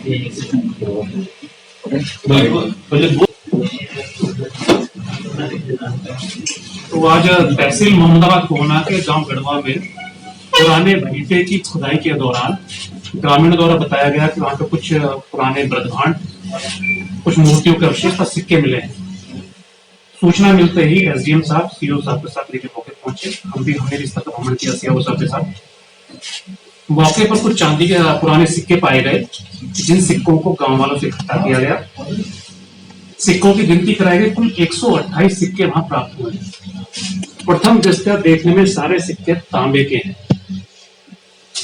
तो आज तहसील मोहम्मदाबाद कोहना के गांव गढ़वा में पुराने भीटे की खुदाई के दौरान ग्रामीणों द्वारा बताया गया कि वहां पे कुछ पुराने ब्रह्मांड, कुछ मूर्तियों के अवशेष और सिक्के मिले हैं। सूचना मिलते ही एसडीएम साहब, सीओ साहब के साथ लेके मौके पहुंचे। हमने भी स्थल का भ्रमण किया सीओ साहब के साथ। मौके पर कुछ चांदी के पुराने सिक्के पाए गए, जिन सिक्कों को गांव वालों से इकट्ठा किया गया। सिक्कों की गिनती कराई गई, कुल 128 सिक्के वहां प्राप्त हुए। प्रथम दृष्टया देखने में सारे सिक्के तांबे के हैं।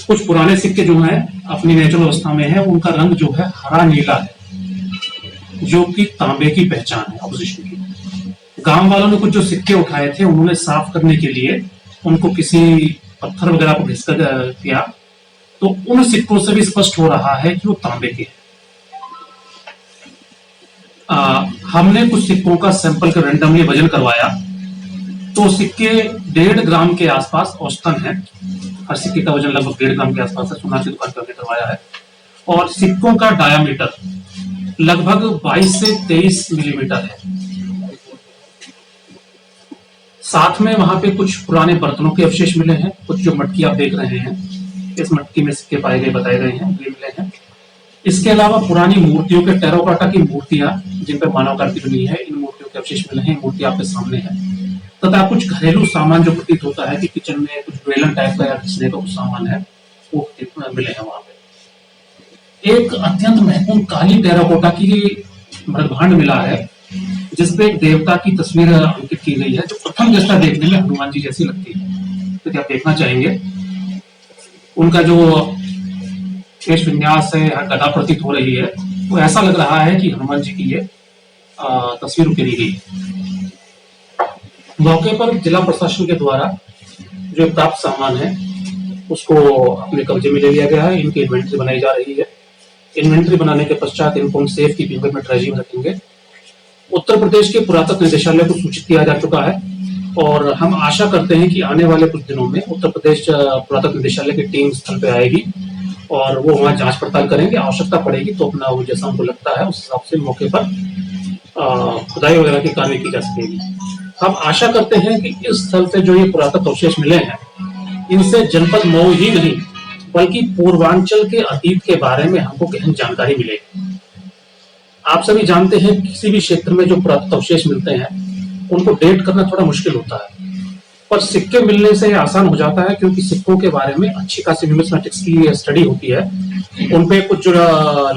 कुछ पुराने सिक्के जो हैं अपनी नेचुरल अवस्था में है, उनका रंग जो है हरा नीला है, जो कि तांबे की पहचान है ऑपोजिशन की। गांव वालों ने कुछ जो सिक्के उठाए थे, उन्होंने साफ करने के लिए उनको किसी पत्थर वगैरह को घिसकर किया, तो उन सिक्कों से भी स्पष्ट हो रहा है कि वो तांबे के हैं। हमने कुछ सिक्कों का सैंपल का रैंडमली वजन करवाया, तो सिक्के 1.5 ग्राम के आसपास औसतन है। हर सिक्के का वजन लगभग 1.5 ग्राम के आसपास है। सोना की दुकान पर करवाया है। और सिक्कों का डायामीटर लगभग 22 से 23 मिलीमीटर है। साथ में वहां पे कुछ पुराने बर्तनों के अवशेष मिले हैं। कुछ जो मटकी आप देख रहे हैं, इस मटकी में सिक्के पाए गए, बताए गए हैं, ये मिले हैं। इसके अलावा पुरानी मूर्तियों के टेराकोटा की मूर्तियां, जिन पर मानवकार्ति बनी है, इन मूर्तियों के अवशेष मिले हैं। मूर्ति आपके सामने है। तथा कुछ घरेलू सामान जो प्रतीत होता है कि किचन में कुछ बेलन टाइप का या घिसने का कुछ सामान है, वो मिले हैं वहां पे। एक अत्यंत महत्वपूर्ण काली टेराकोटा की मृदभांड मिला है, जिसपे एक देवता की तस्वीर अंकित की गई है, जो प्रथम दृष्टया देखने में हनुमान जी जैसी लगती है। तो क्या आप देखना चाहेंगे? उनका जो केश विन्यास है, गदा प्रतीत हो रही है, वो ऐसा लग रहा है कि हनुमान जी की ये तस्वीर उकेरी गई है। मौके पर जिला प्रशासन के द्वारा जो प्राप्त सामान है, उसको अपने कब्जे में ले लिया गया है। इनकी इन्वेंट्री बनाई जा रही है। इन्वेंट्री बनाने के पश्चात इनको हम सेफ कीपिंग में ट्रेजरी में रखेंगे। उत्तर प्रदेश के पुरातत्व निदेशालय को सूचित किया जा चुका है, और हम आशा करते हैं कि आने वाले कुछ दिनों में उत्तर प्रदेश पुरातत्व निदेशालय की टीम स्थल पे आएगी और वो वहां जांच पड़ताल करेंगे। आवश्यकता पड़ेगी तो अपना वो जैसा उनको लगता है उस हिसाब से मौके पर खुदाई वगैरह की कार्रवाई की जा सकेगी। हम आशा करते हैं कि इस स्थल से जो ये पुरातत्व अवशेष मिले हैं, इनसे जनपद मऊ ही नहीं बल्कि पूर्वांचल के अतीत के बारे में हमको गहन जानकारी मिलेगी। आप सभी जानते हैं किसी भी क्षेत्र में जो पुरातत्व अवशेष मिलते हैं, उनको डेट करना थोड़ा मुश्किल होता है, पर सिक्के मिलने से आसान हो जाता है, क्योंकि सिक्कों के बारे में अच्छी खासी न्यूमिस्मेटिक्स की स्टडी होती है। उनपे कुछ जो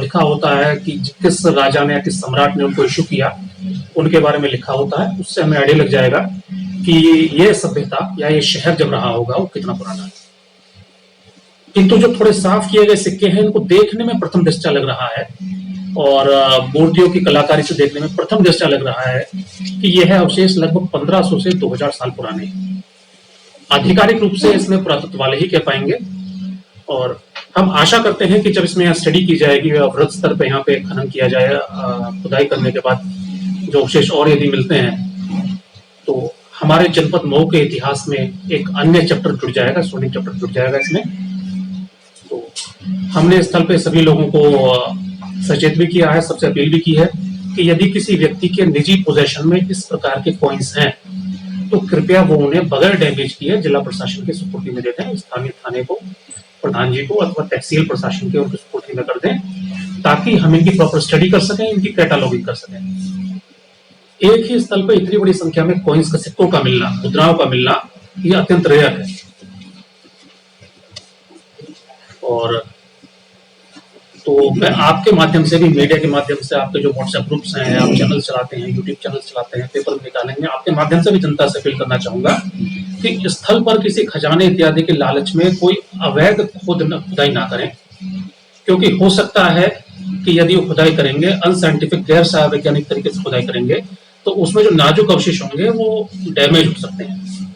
लिखा होता है कि किस राजा ने या किस सम्राट ने उनको इशू किया, उनके बारे में लिखा होता है। उससे हमें आइडिया लग जाएगा कि ये सभ्यता या ये शहर जब रहा होगा वो कितना पुराना है। किंतु जो थोड़े साफ किए गए सिक्के हैं, इनको देखने में प्रथम दृष्टया लग रहा है, और मूर्तियों की कलाकारी से देखने में प्रथम दृष्टया लग रहा है कि यह अवशेष लगभग 1500 से 2000 साल पुराने हैं। आधिकारिक रूप से इसमें पुरातत्व वाले ही कह पाएंगे, और हम आशा करते हैं कि जब इसमें स्टडी की जाएगी, वृहद स्तर पे यहाँ पे खनन किया जाए, खुदाई करने के बाद जो अवशेष और यदि मिलते हैं, तो हमारे जनपद मऊ के इतिहास में एक अन्य चैप्टर जुड़ जाएगा, स्वर्णिम चैप्टर जुड़ जाएगा इसमें। तो हमने स्थल पे सभी लोगों को सचेत भी किया है, सबसे अपील भी की है कि यदि किसी व्यक्ति के निजी पोजेशन में इस प्रकार के कॉइन्स हैं, तो कृपया वो उन्हें बगैर डैमेज किए जिला प्रशासन के सुपुर्दी में दे दें। स्थानीय थाने को, प्रधान जी को अथवा तहसील प्रशासन के उनके सुपुर्दी में कर दें, ताकि हम इनकी प्रॉपर स्टडी कर सकें, इनकी कैटालॉगिंग कर सकें। एक ही स्थल पर इतनी बड़ी संख्या में कॉइन्स का, सिक्कों का मिलना, मुद्राओं का मिलना, यह अत्यंत रेयर है। और तो मैं आपके माध्यम से भी, मीडिया के माध्यम से, आपके जो व्हाट्सएप ग्रुप्स हैं, आप चैनल चलाते हैं, यूट्यूब चैनल चलाते हैं, पेपर निकालेंगे, आपके माध्यम से भी जनता से अपील करना चाहूंगा कि स्थल पर किसी खजाने इत्यादि के लालच में कोई अवैध खुदाई ना करें, क्योंकि हो सकता है कि यदि वो खुदाई करेंगे, अनसाइंटिफिक, गैर वैज्ञानिक तरीके से खुदाई करेंगे, तो उसमें जो नाजुक अवशेष होंगे वो डैमेज हो सकते हैं।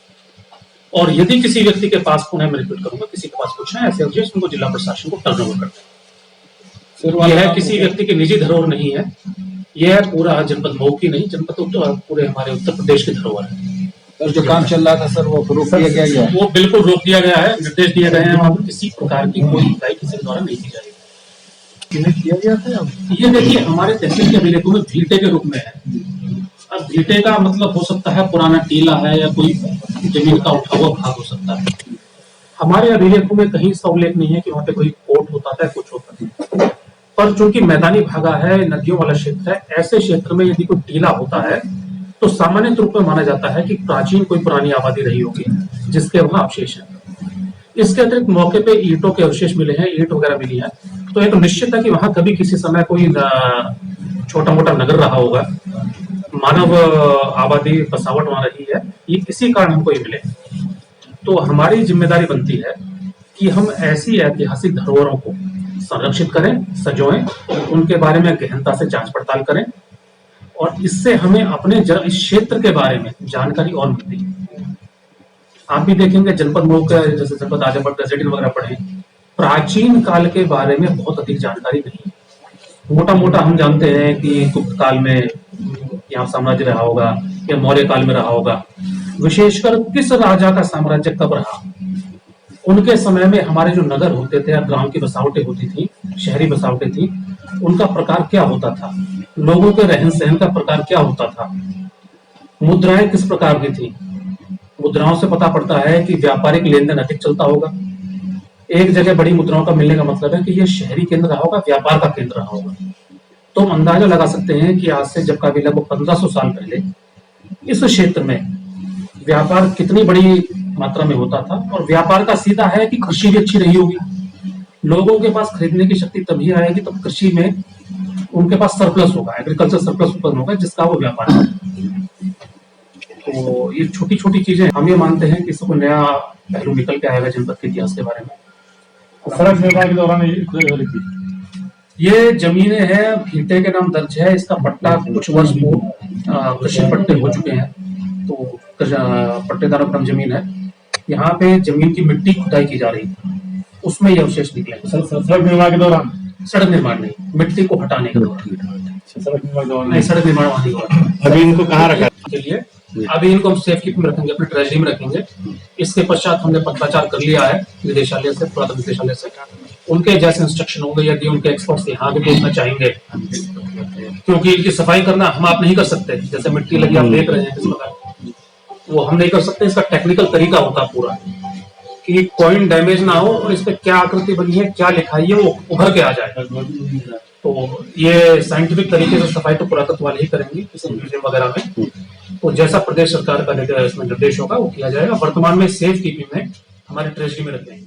और यदि किसी व्यक्ति के पास, पुनः मैं रिपीट करूंगा, किसी के पास कुछ है ऐसे अवशेष, उनको जिला प्रशासन को टर्न ओवर करते हैं। यह किसी व्यक्ति की निजी धरोहर नहीं है, यह पूरा जनपद मऊ की नहीं, जनपद पूरे हमारे उत्तर प्रदेश की धरोहर है। सर जो काम चल रहा था सर, वो रोक दिया गया है? वो बिल्कुल रोक दिया गया है। निर्देश दिए गए हैं, वहां पर किसी प्रकार की कोई खुदाई किसी द्वारा नहीं की जाएगी। चिन्हित किया गया था अब? ये देखिए हमारे तहसील के अभिलेखों में भीटे के रूप में है। अब भीटे का मतलब हो सकता है पुराना टीला है या कोई जमीन का उठा हुआ भाग हो सकता है। हमारे अभिलेखों में कहीं इसका उल्लेख नहीं है कि वहां पे कोई कोर्ट होता था, कुछ होता था। पर चूंकि मैदानी भागा है, नदियों वाला क्षेत्र है, ऐसे क्षेत्र में यदि कोई टीला होता है तो सामान्य रूप में माना जाता है कि प्राचीन कोई पुरानी आबादी रही होगी जिसके वहां अवशेष है। इसके अतिरिक्त मौके पे ईंटों के अवशेष मिले हैं, ईंट वगैरह मिली है, तो ये तो निश्चित है कि वहां कभी किसी समय कोई छोटा मोटा नगर रहा होगा, मानव आबादी बसावट वहां रही है, ये इसी कारण हमको ये मिले। तो हमारी जिम्मेदारी बनती है कि हम ऐसी ऐतिहासिक धरोहरों को संरक्षित करें, सजोएं, उनके बारे में गहनता से जांच पड़ताल करें और इससे हमें अपने इस क्षेत्र के बारे में जानकारी और मिलती है। आप भी देखेंगे जनपद मऊ के जैसे जनपद आजमगढ़ गजेटिन वगैरह पढ़े, प्राचीन काल के बारे में बहुत अधिक जानकारी नहीं है। मोटा मोटा हम जानते हैं कि गुप्त काल में यहाँ साम्राज्य रहा होगा या मौर्य काल में रहा होगा, विशेषकर किस राजा का साम्राज्य कब रहा, उनके समय में हमारे जो नगर होते थे या गांव की बसावटें होती थी, शहरी बसावटें थी, उनका प्रकार क्या होता था, लोगों के रहन सहन का प्रकार क्या होता था, मुद्राएं किस प्रकार की थी। मुद्राओं से पता पड़ता है कि व्यापारिक लेन देन अधिक चलता होगा। एक जगह बड़ी मुद्राओं का मिलने का मतलब है कि यह शहरी केंद्र रहा होगा, व्यापार का केंद्र रहा होगा। तो हम अंदाजा लगा सकते हैं कि आज से जब का भी लगभग 1500 साल पहले इस क्षेत्र में व्यापार कितनी बड़ी मात्रा में होता था। और व्यापार का सीधा है कि कृषि भी अच्छी रही होगी, लोगों के पास खरीदने की शक्ति तभी आएगी तब कृषि में उनके पास सरप्लस होगा, एग्रीकल्चर सरप्लस उत्पन्न होगा जिसका वो व्यापार है। तो ये छोटी छोटी चीजें हम ये मानते हैं कि इसको नया पहलू निकल के आएगा जनपद के इतिहास के बारे में। सड़क निर्माण के दौरान ये जमीनें हैं, भीटे के नाम दर्ज है, इसका पट्टा कुछ वर्ष पूर्व कृषि पट्टे हो चुके हैं, तो पट्टेदारों पर जमीन है। यहाँ पे जमीन की मिट्टी खुदाई की जा रही है, उसमें ये अवशेष निकले। सड़क निर्माण के दौरान? सड़क निर्माण नहीं, मिट्टी को हटाने के दौरान। सड़क निर्माण नहीं, सड़क निर्माण वहां नहीं हुआ। अभी इनको कहाँ रखा के लिए अभी इनको हम सेफ कीपिंग में रखेंगे, अपने ट्रेजरी में रखेंगे। इसके पश्चात हमने पत्राचार कर लिया है निदेशालय से, पुरातन निदेशालय से। उनके जैसे इंस्ट्रक्शन होंगे, यदि उनके एक्सपर्ट्स यहाँ के देखना चाहेंगे, क्योंकि इनकी सफाई करना हम आप नहीं कर सकते। जैसे मिट्टी लगी आप देख रहे हैं किस प्रकार, वो हम नहीं कर सकते। इसका टेक्निकल तरीका होता पूरा कि कॉइन डैमेज ना हो और इस पे क्या आकृति बनी है, क्या लिखाई है, वो उभर के आ जाए। तो ये साइंटिफिक तरीके से सफाई तो पुरातत्व वाले ही करेंगे किसी म्यूजियम वगैरह में। तो जैसा प्रदेश सरकार का इसमें निर्देश होगा वो किया जाएगा। वर्तमान में सेफ कीपिंग में हमारी ट्रेजरी में रख देंगे।